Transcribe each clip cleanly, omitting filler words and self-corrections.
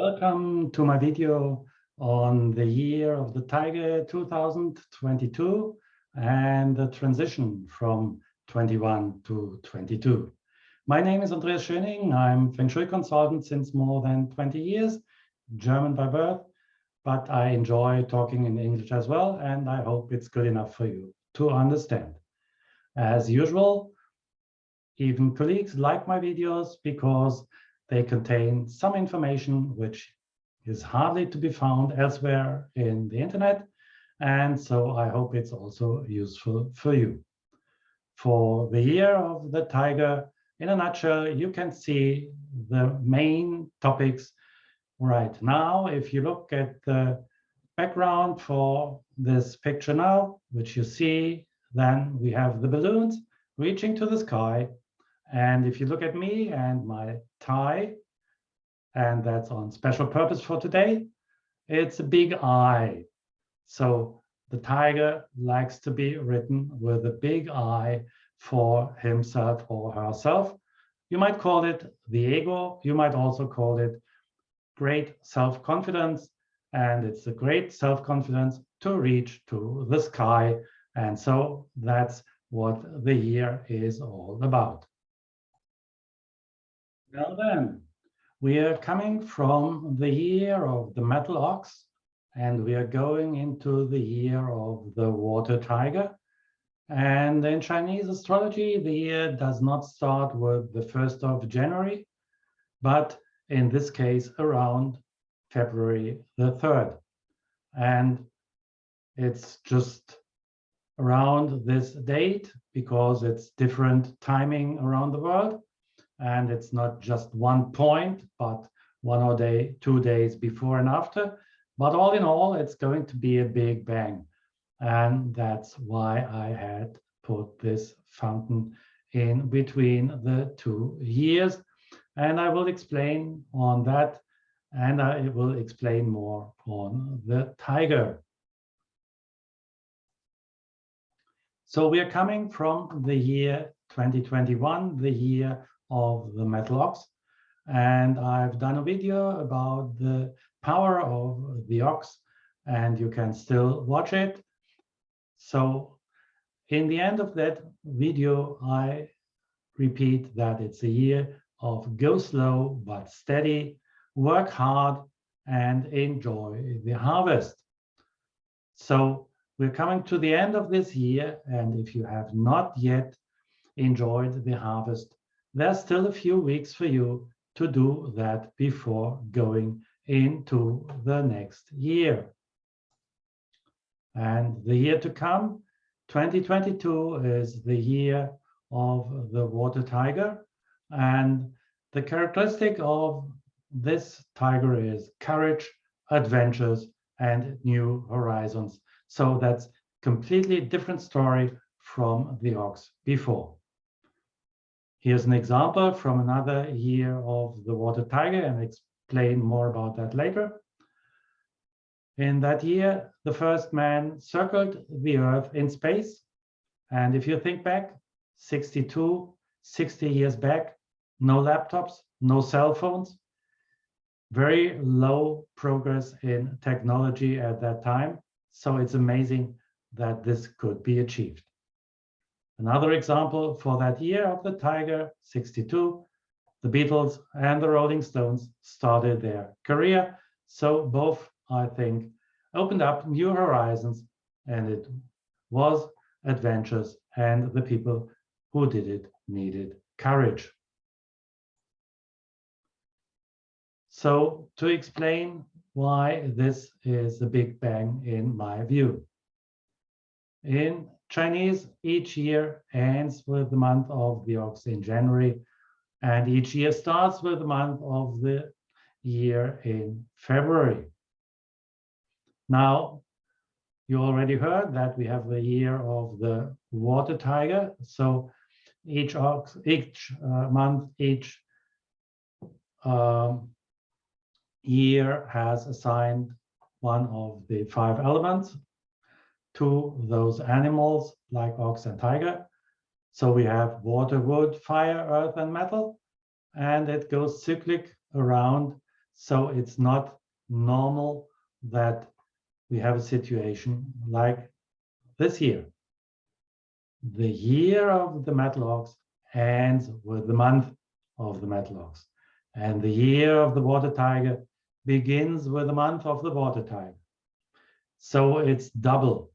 Welcome to my video on the year of the Tiger 2022 and the transition from 21 to 22. My name is Andreas Schoening. I'm Feng Shui consultant since more than 20 years, German by birth, but I enjoy talking in English as well, and I hope it's good enough for you to understand. As usual, even colleagues like my videos because they contain some information which is hardly to be found elsewhere in the internet. And so I hope it's also useful for you. For the year of the Tiger, in a nutshell, you can see the main topics right now. If you look at the background for this picture now, which you see, then we have the balloons reaching to the sky. And if you look at me and my tie, and that's on special purpose for today, it's a big I. So the tiger likes to be written with a big I for himself or herself. You might call it the ego. You might also call it great self-confidence. And it's a great self-confidence to reach to the sky. And so that's what the year is all about. Now then, we are coming from the year of the metal ox, and we are going into the year of the water tiger. And in Chinese astrology, the year does not start with the 1st of January, but in this case, around February the 3rd. And it's just around this date because it's different timing around the world. And it's not just one point, but 1 or 2 days before and after. But all in all, it's going to be a big bang. And that's why I had put this fountain in between the 2 years. And I will explain on that. And I will explain more on the tiger. So we are coming from the year 2021, the year of the metal ox, and I've done a video about the power of the ox, and you can still watch it. So in the end of that video, I repeat that it's a year of go slow but steady, work hard, and enjoy the harvest. So we're coming to the end of this year, and if you have not yet enjoyed the harvest, there's still a few weeks for you to do that before going into the next year. And the year to come, 2022, is the year of the water tiger. And the characteristic of this tiger is courage, adventures, and new horizons. So that's completely different story from the ox before. Here's an example from another year of the water tiger, and explain more about that later. In that year, the first man circled the Earth in space. And if you think back, 60 years back, no laptops, no cell phones, very low progress in technology at that time. So it's amazing that this could be achieved. Another example for that year of the tiger, 62, the Beatles and the Rolling Stones started their career. So both, I think, opened up new horizons, and it was adventures, and the people who did it needed courage. So to explain why this is a big bang in my view. In Chinese, each year ends with the month of the ox in January, and each year starts with the month of the year in February. Now, you already heard that we have the year of the water tiger. So each month, each year has assigned one of the 5 elements to those animals like ox and tiger. So we have water, wood, fire, earth, and metal, and it goes cyclic around So it's not normal that we have a situation like this year. The year of the metal ox ends with the month of the metal ox. And the year of the water tiger begins with the month of the water tiger. So it's double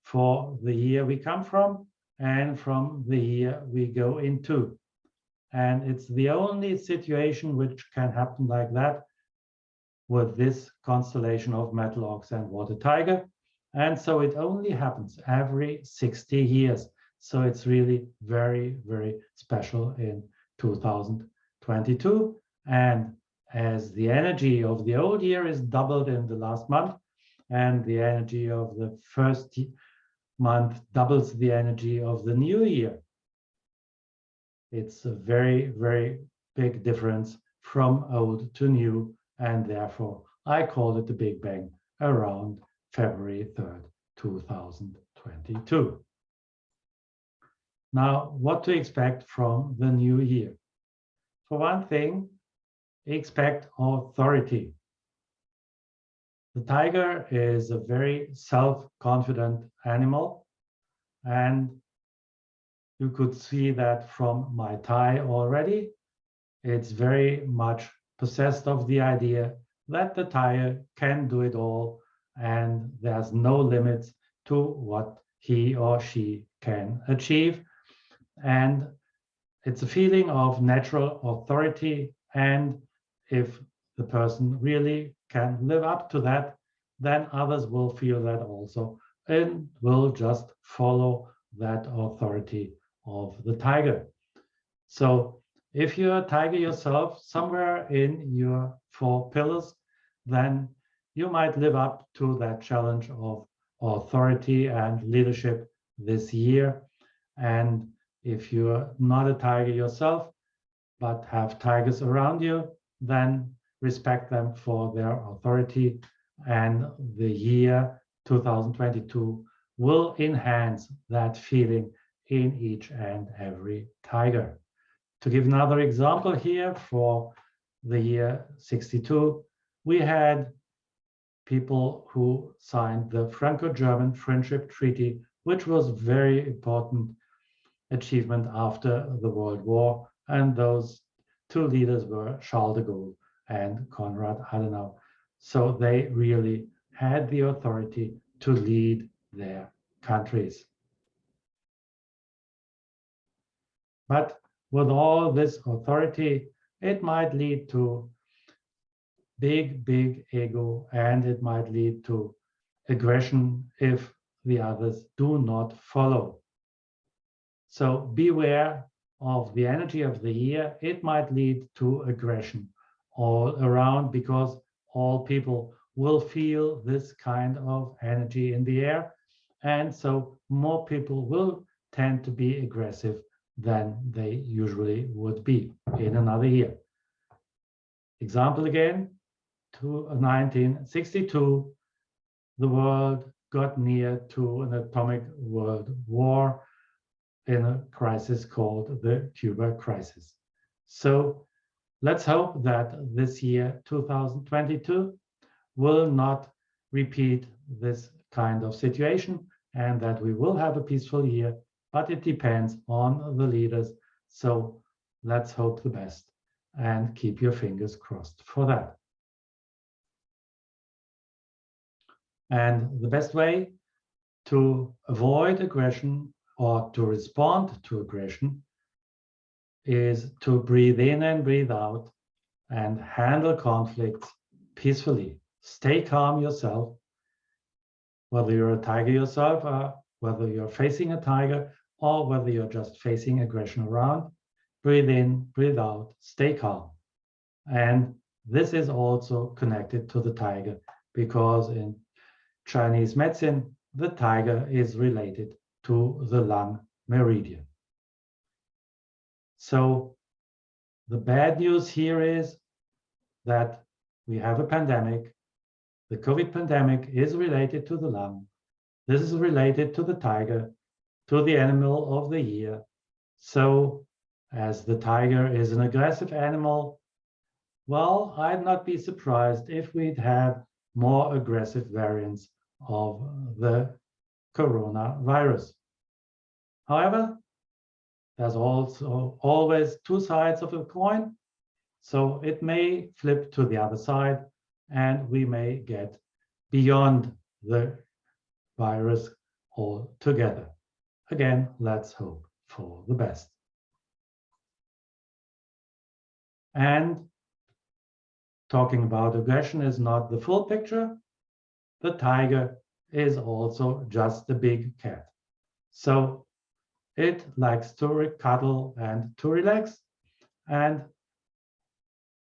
for the year we come from and from the year we go into. And it's the only situation which can happen like that with this constellation of metal ox and water tiger. And so it only happens every 60 years. So it's really very, very special in 2022. And as the energy of the old year is doubled in the last month, and the energy of the first month doubles the energy of the new year, it's a very, very big difference from old to new, and therefore I call it the Big Bang around February 3rd, 2022. Now, what to expect from the new year? For one thing, expect authority. The tiger is a very self-confident animal, and you could see that from my tie already. It's very much possessed of the idea that the tiger can do it all and there's no limits to what he or she can achieve. And it's a feeling of natural authority, and if the person really can live up to that, then others will feel that also and will just follow that authority of the tiger. So if you're a tiger yourself, somewhere in your 4 pillars, then you might live up to that challenge of authority and leadership this year. And if you're not a tiger yourself, but have tigers around you, then respect them for their authority. And the year 2022 will enhance that feeling in each and every tiger. To give another example here, for the year 62, we had people who signed the Franco-German Friendship Treaty, which was very important achievement after the World War. And those 2 leaders were Charles de Gaulle and Konrad Adenauer. So they really had the authority to lead their countries. But with all this authority, it might lead to big, big ego, and it might lead to aggression if the others do not follow. So beware of the energy of the year. It might lead to aggression all around, because all people will feel this kind of energy in the air. And so more people will tend to be aggressive than they usually would be in another year. Example again, to 1962, the world got near to an atomic world war in a crisis called the Cuba crisis. So let's hope that this year, 2022, will not repeat this kind of situation and that we will have a peaceful year, but it depends on the leaders. So let's hope the best and keep your fingers crossed for that. And the best way to avoid aggression or to respond to aggression is to breathe in and breathe out and handle conflicts peacefully. Stay calm yourself, whether you're a tiger yourself, or whether you're facing a tiger, or whether you're just facing aggression around. Breathe in, breathe out, stay calm. And this is also connected to the tiger, because in Chinese medicine, the tiger is related to the lung meridian. So the bad news here is that we have a pandemic. The COVID pandemic is related to the lung. This is related to the tiger, to the animal of the year. So as the tiger is an aggressive animal, well, I'd not be surprised if we'd have more aggressive variants of the coronavirus. However, there's also always two sides of a coin. So it may flip to the other side and we may get beyond the virus altogether. Again, let's hope for the best. And talking about aggression is not the full picture. The tiger is also just a big cat. So it likes to cuddle and to relax. And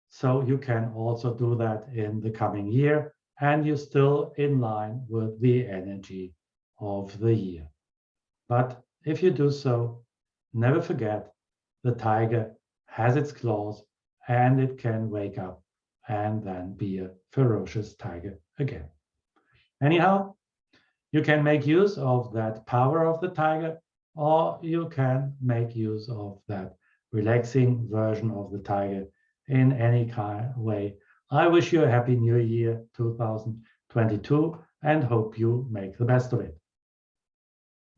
so you can also do that in the coming year, and you're still in line with the energy of the year. But if you do so, never forget the tiger has its claws and it can wake up and then be a ferocious tiger again. Anyhow, you can make use of that power of the tiger, or you can make use of that relaxing version of the tiger in any kind of way. I wish you a happy new year 2022 and hope you make the best of it.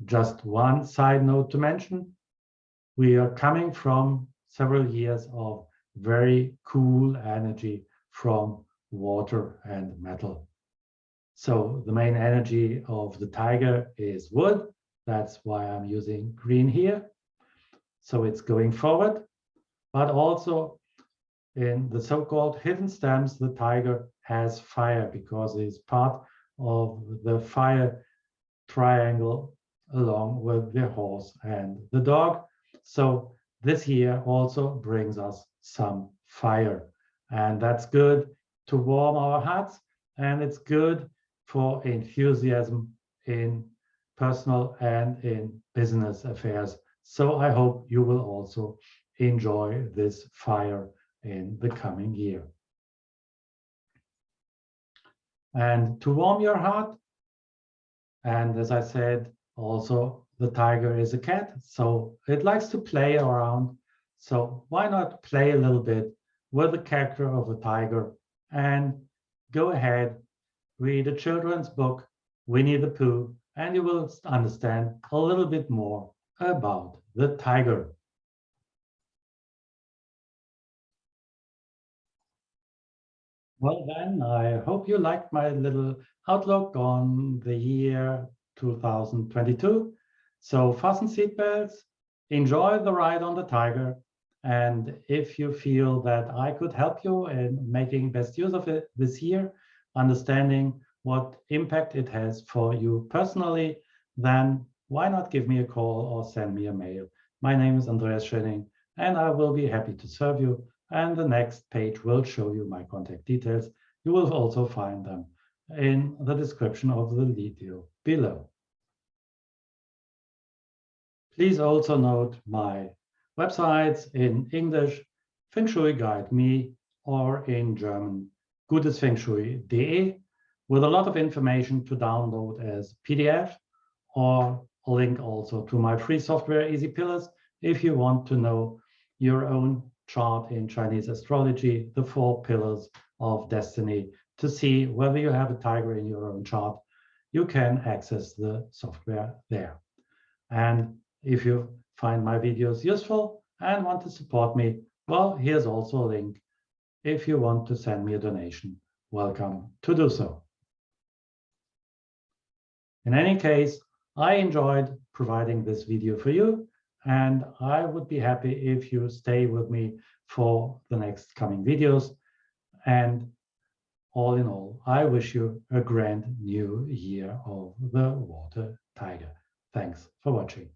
Just one side note to mention, we are coming from several years of very cool energy from water and metal. So the main energy of the tiger is wood. That's why I'm using green here. So it's going forward, but also in the so-called hidden stems, the tiger has fire because it's part of the fire triangle along with the horse and the dog. So this year also brings us some fire, and that's good to warm our hearts, and it's good for enthusiasm in personal and in business affairs. So I hope you will also enjoy this fire in the coming year. And to warm your heart, and as I said, also the tiger is a cat, so it likes to play around. So why not play a little bit with the character of a tiger and go ahead, read a children's book, Winnie the Pooh, and you will understand a little bit more about the tiger. Well, then, I hope you liked my little outlook on the year 2022. So fasten seatbelts, enjoy the ride on the tiger. And if you feel that I could help you in making best use of it this year, understanding what impact it has for you personally, then why not give me a call or send me a mail? My name is Andreas Schoening, and I will be happy to serve you. And the next page will show you my contact details. You will also find them in the description of the video below. Please also note my websites in English, Feng Shui Guide Me, or in German, gutesfengshui.de, with a lot of information to download as PDF, or a link also to my free software, Easy Pillars, if you want to know your own chart in Chinese astrology, the 4 pillars of destiny, to see whether you have a tiger in your own chart. You can access the software there. And if you find my videos useful and want to support me, well, here's also a link. If you want to send me a donation, welcome to do so. In any case, I enjoyed providing this video for you, and I would be happy if you stay with me for the next coming videos. And all in all, I wish you a grand new year of the water tiger. Thanks for watching.